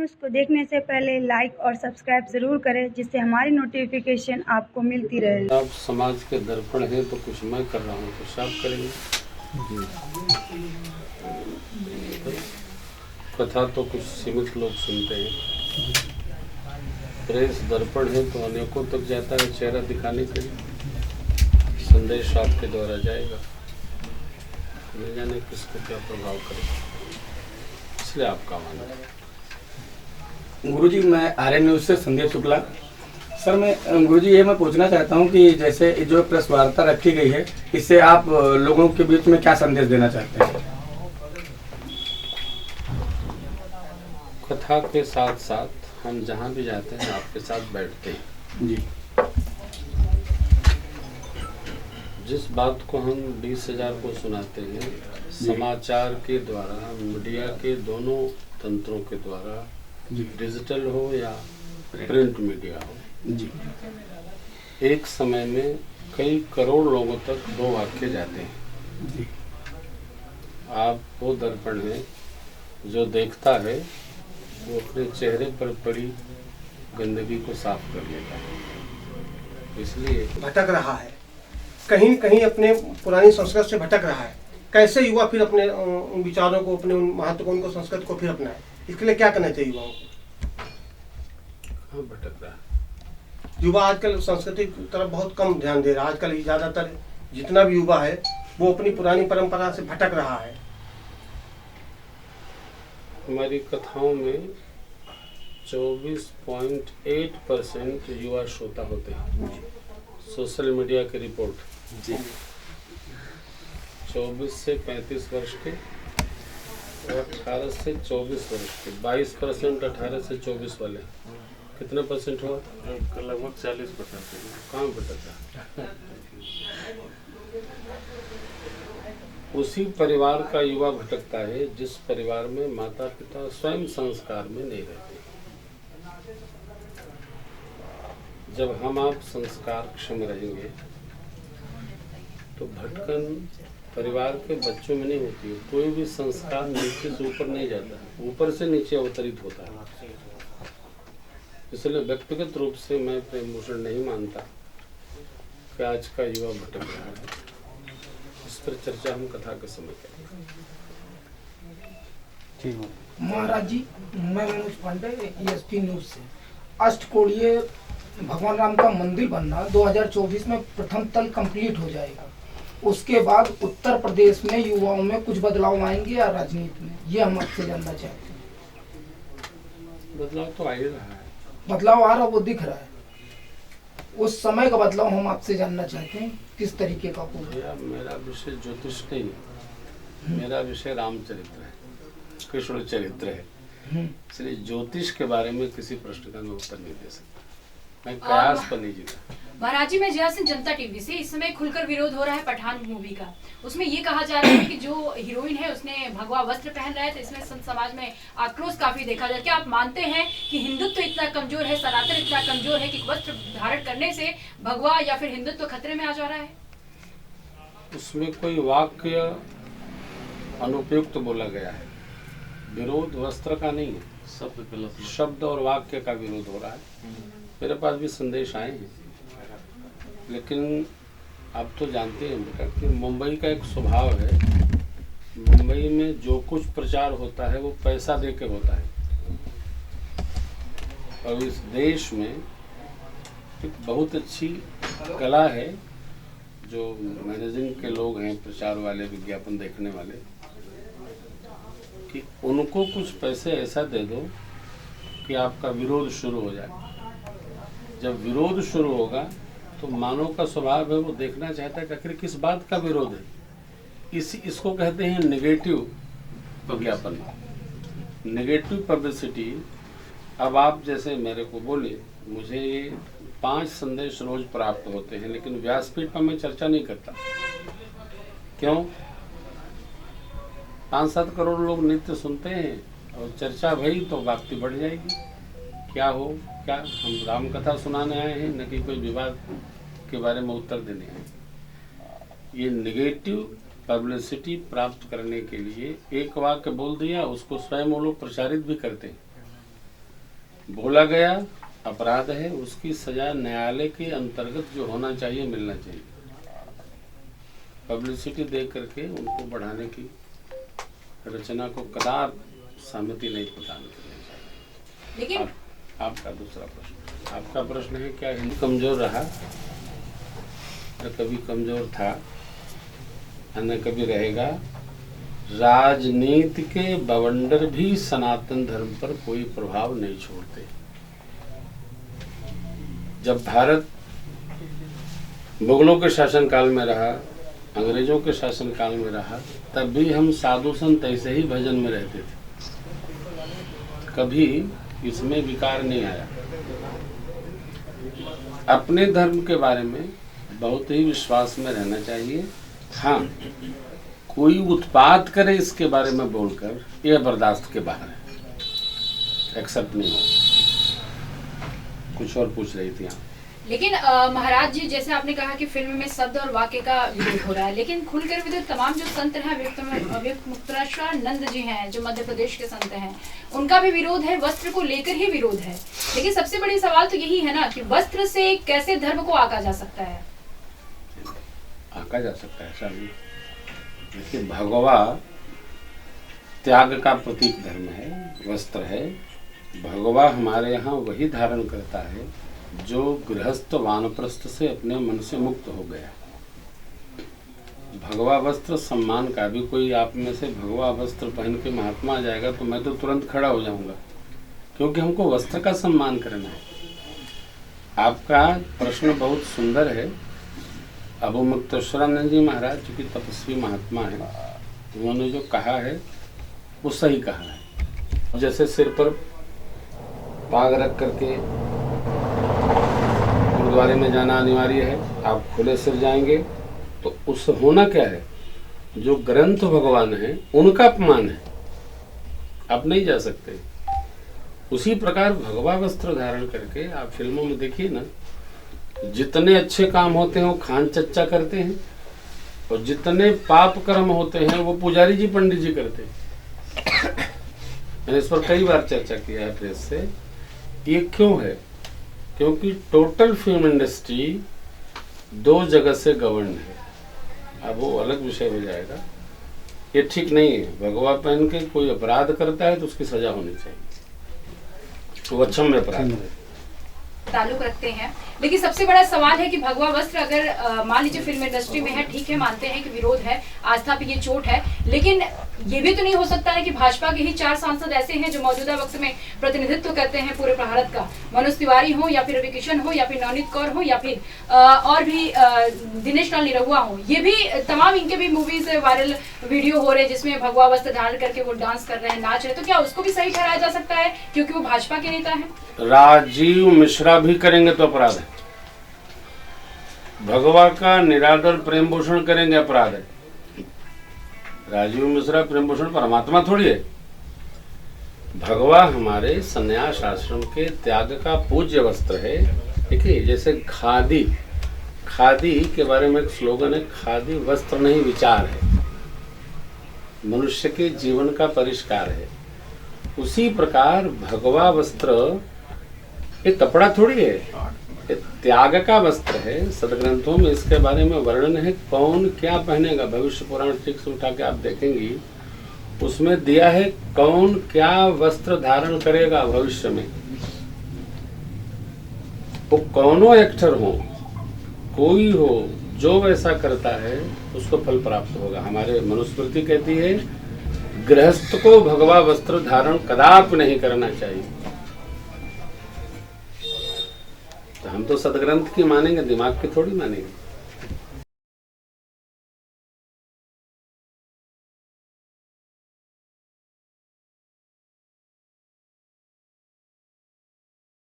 News को देखने से पहले लाइक और सब्सक्राइब ज़रूर करें, जिससे हमारी नोटिफिकेशन आपको मिलती रहे। आप समाज के दर्पण हैं तो कुछ मैं कर रहा हूँ तो सब करेंगे। कथा तो कुछ सीमित लोग सुनते हैं, प्रेस दर्पण है तो अनेकों तक जाता है चेहरा दिखाने के लिए। संदेश आपके द्वारा जाएगा, न जाने किसको क्या प्रभाव करेगा, इसलिए आपका मानना है। गुरुजी, मैं आर्यन न्यूज़ से संदीप शुक्ला। सर, मैं गुरुजी ये मैं पूछना चाहता हूँ कि जैसे जो प्रेस वार्ता रखी गई है, इससे आप लोगों के बीच में क्या संदेश देना चाहते हैं? कथा के साथ साथ हम जहाँ भी जाते हैं आपके साथ बैठते हैं जी। जिस बात को हम 20,000 को सुनाते हैं, समाचार के द्वारा, मीडिया के दोनों तंत्रों के द्वारा, डिजिटल हो या प्रिंट मीडिया हो जी, एक समय में कई करोड़ लोगों तक दो वाक्य जाते हैं जी। आप वो दर्पण है जो देखता है वो अपने चेहरे पर पड़ी गंदगी को साफ कर लेता है। इसलिए भटक रहा है, कहीं कहीं अपने पुरानी संस्कृति से भटक रहा है। कैसे युवा फिर अपने उन विचारों को, अपने उन महत्वपूर्ण को, संस्कृति को फिर अपनाए? इसके लिए क्या करना चाहिए युवाओं को? कहाँ भटक रहा है? युवा आजकल संस्कृति की तरफ बहुत कम ध्यान दे रहा है। आजकल ज़्यादातर जितना भी युवा है वो अपनी पुरानी परंपरा से भटक रहा है। हमारी कथाओं में 24.8% युवा श्रोता होते हैं। सोशल मीडिया की रिपोर्ट जी। 24 से 35 वर्ष के और 18 से 24 वर्ष के 22% 18 से 24 वाले। कितना परसेंट हुआ? लगभग 40%। कहाँ भटका? उसी परिवार का युवा भटकता है जिस परिवार में माता पिता स्वयं संस्कार में नहीं रहते। जब हम आप संस्कार क्षम रहेंगे तो भटकन परिवार के बच्चों में नहीं होती है। कोई भी संस्कार नीचे से ऊपर नहीं जाता, ऊपर से नीचे अवतरित होता है। इसलिए व्यक्तिगत रूप से मैं प्रेम भूषण नहीं मानता कि आज का युवा भटक रहा है। इस पर चर्चा हम कथा के समय करेंगे। ठीक है महाराज जी, मैं मनोज पांडे, ESP न्यूज से। अष्टकोणीय भगवान राम का मंदिर बनना 2024 में प्रथम तल कंप्लीट हो जाएगा। उसके बाद उत्तर प्रदेश में युवाओं में कुछ बदलाव आएंगे या राजनीति में, ये हम आपसे जानना चाहते हैं। बदलाव तो आ ही रहा है। बदलाव आ रहा, वो दिख रहा है। उस समय का बदलाव हम आपसे जानना चाहते हैं, किस तरीके का होगा? मेरा विषय ज्योतिष नहीं है, मेरा विषय रामचरित्र है, कृष्ण चरित्र है। इसलिए ज्योतिष के बारे में किसी प्रश्न का मैं उत्तर नहीं दे सकता। मैं कयास पर नहीं जीता। महाराज जी, मैं जया सिंह, जनता टीवी से। इस समय खुलकर विरोध हो रहा है पठान मूवी का। उसमें ये कहा जा रहा है कि जो हीरोइन है उसने भगवा वस्त्र पहन रहा है, तो इसमें संत समाज में आक्रोश काफी देखा जाए। क्या आप मानते हैं कि हिंदुत्व इतना कमजोर है, सनातन इतना कमजोर है कि वस्त्र धारण करने से भगवा या फिर हिंदुत्व खतरे में आ जा रहा है? उसमें कोई वाक्य अनुपयुक्त बोला गया है। विरोध वस्त्र का नहीं है, शब्द और वाक्य का विरोध हो रहा है। मेरे पास भी संदेश आए हैं, लेकिन आप तो जानते हैं बेटा कि मुंबई का एक स्वभाव है। मुंबई में जो कुछ प्रचार होता है वो पैसा दे के होता है। और इस देश में एक बहुत अच्छी कला है, जो मैनेजिंग के लोग हैं, प्रचार वाले, विज्ञापन देखने वाले, कि उनको कुछ पैसे ऐसा दे दो कि आपका विरोध शुरू हो जाए। जब विरोध शुरू होगा तो मानव का स्वभाव है, वो देखना चाहता है कि आखिर किस बात का विरोध है। इसको कहते हैं नेगेटिव विज्ञापन, नेगेटिव पब्लिसिटी। अब आप जैसे मेरे को बोले, मुझे 5 संदेश रोज प्राप्त होते हैं, लेकिन व्यासपीठ पर मैं चर्चा नहीं करता। क्यों? 5-7 करोड़ लोग नित्य सुनते हैं और चर्चा भई तो व्याप्ति बढ़ जाएगी। क्या हो, क्या हम राम कथा सुनाने आए हैं, न कि कोई विवाद के बारे में उत्तर देने आए हैं। ये नेगेटिव पब्लिसिटी प्राप्त करने के लिए एक वाक्य बोल दिया, उसको स्वयं वो लोग प्रचारित भी करते हैं। बोला गया अपराध है, उसकी सजा न्यायालय के अंतर्गत जो होना चाहिए मिलना चाहिए। पब्लिसिटी दे करके उनको बढ़ाने की रचना को कदापि सहमति नहीं प्रदान करनी चाहिए। लेकिन आपका दूसरा प्रश्न, आपका प्रश्न है क्या हिंदू कमजोर रहा न कभी कमजोर था न कभी रहेगा। राजनीति के बवंडर भी सनातन धर्म पर कोई प्रभाव नहीं छोड़ते। जब भारत मुगलों के शासनकाल में रहा, अंग्रेजों के शासनकाल में रहा, तब भी हम साधु संत ऐसे ही भजन में रहते थे, कभी इसमें विकार नहीं आया। अपने धर्म के बारे में बहुत ही विश्वास में रहना चाहिए। हाँ, कोई उत्पात करे इसके बारे में बोलकर, यह बर्दाश्त के बाहर है, एक्सेप्ट नहीं हो। कुछ और पूछ रही थी आप। लेकिन महाराज जी, जैसे आपने कहा कि फिल्म में शब्द और वाक्य का विरोध हो रहा है, लेकिन खुलकर विरोध तमाम जो संत हैं, अव्यक्तमुक्तेश्वरानंद जी हैं जो मध्य प्रदेश के संत हैं, उनका भी विरोध है, वस्त्र को लेकर ही विरोध है। लेकिन सबसे बड़ी सवाल तो यही है ना कि वस्त्र से कैसे धर्म को आका जा सकता है? आका जा सकता है साहब। देखिए, भगवा त्याग का प्रतीक धर्म है, वस्त्र है। भगवा हमारे यहाँ वही धारण करता है जो गृहस्थ वानप्रस्थ से अपने मन से मुक्त हो गया। भगवा वस्त्र सम्मान का भी, कोई आप में से भगवा वस्त्र पहन के महात्मा आ जाएगा तो मैं तो तुरंत खड़ा हो जाऊंगा, क्योंकि हमको वस्त्र का सम्मान करना है। आपका प्रश्न बहुत सुंदर है। अवमुक्तेश्वरानंद जी महाराज जो कि तपस्वी महात्मा है, उन्होंने जो कहा है वो सही कहा है। जैसे सिर पर पाग रख करके गुरुद्वारे में जाना अनिवार्य है, आप खुले सिर जाएंगे तो उस होना क्या है, जो ग्रंथ भगवान है उनका अपमान है, आप नहीं जा सकते। उसी प्रकार भगवा वस्त्र धारण करके आप फिल्मों में देखिए ना, जितने अच्छे काम होते हैं वो खान चच्चा करते हैं, और जितने पाप कर्म होते हैं वो पुजारी जी पंडित जी करते हैं। मैंने इस पर कई बार चर्चा किया है प्रेस से। ये क्यों है? क्योंकि टोटल फिल्म इंडस्ट्री दो जगह से गवर्न है। अब वो अलग विषय हो जाएगा, ये ठीक नहीं है। भगवा पहन के कोई अपराध करता है तो उसकी सजा होनी चाहिए, वो अक्षम्य अपराध है। ताल्लुक रखते हैं। लेकिन सबसे बड़ा सवाल है कि भगवा वस्त्र अगर मान लीजिए फिल्म इंडस्ट्री में है, ठीक है, मानते हैं कि विरोध है, आस्था पे ये चोट है, लेकिन ये भी तो नहीं हो सकता है कि भाजपा के ही 4 सांसद ऐसे हैं जो मौजूदा वक्त में प्रतिनिधित्व करते हैं पूरे भारत का। मनोज तिवारी हो या फिर रवि किशन हो या फिर नवनीत कौर हो या फिर और भी दिनेश लाल निरहुआ हो, ये भी तमाम इनके भी मूवीज वायरल वीडियो हो रहे जिसमें भगवा वस्त्र धारण करके वो डांस कर रहे हैं, नाच रहे, तो क्या उसको भी सही ठहराया जा सकता है क्योंकि वो भाजपा के नेता है? राजीव मिश्रा भी करेंगे तो अपराध है। भगवा का निरादर प्रेम पोषण करेंगे अपराध है। राजीव मिश्रा प्रेम पोषण परमात्मा थोड़ी है। भगवा हमारे संन्यास आश्रम के त्याग का पूज्य वस्त्र है। देखिए, जैसे खादी, खादी के बारे में एक स्लोगन है, खादी वस्त्र नहीं विचार है, मनुष्य के जीवन का परिष्कार है। उसी प्रकार भगवा वस्त्र ये कपड़ा थोड़ी है, ये त्याग का वस्त्र है। सदग्रंथों में इसके बारे में वर्णन है, कौन क्या पहनेगा। भविष्य पुराण ठीक से उठा के आप देखेंगी, उसमें दिया है कौन क्या वस्त्र धारण करेगा भविष्य में। वो कौनो एक्टर हो, कोई हो, जो वैसा करता है उसको फल प्राप्त होगा। हमारे मनुस्मृति कहती है गृहस्थ को भगवा वस्त्र धारण कदापि नहीं करना चाहिए। तो हम तो सदग्रंथ की मानेंगे, दिमाग की थोड़ी मानेंगे।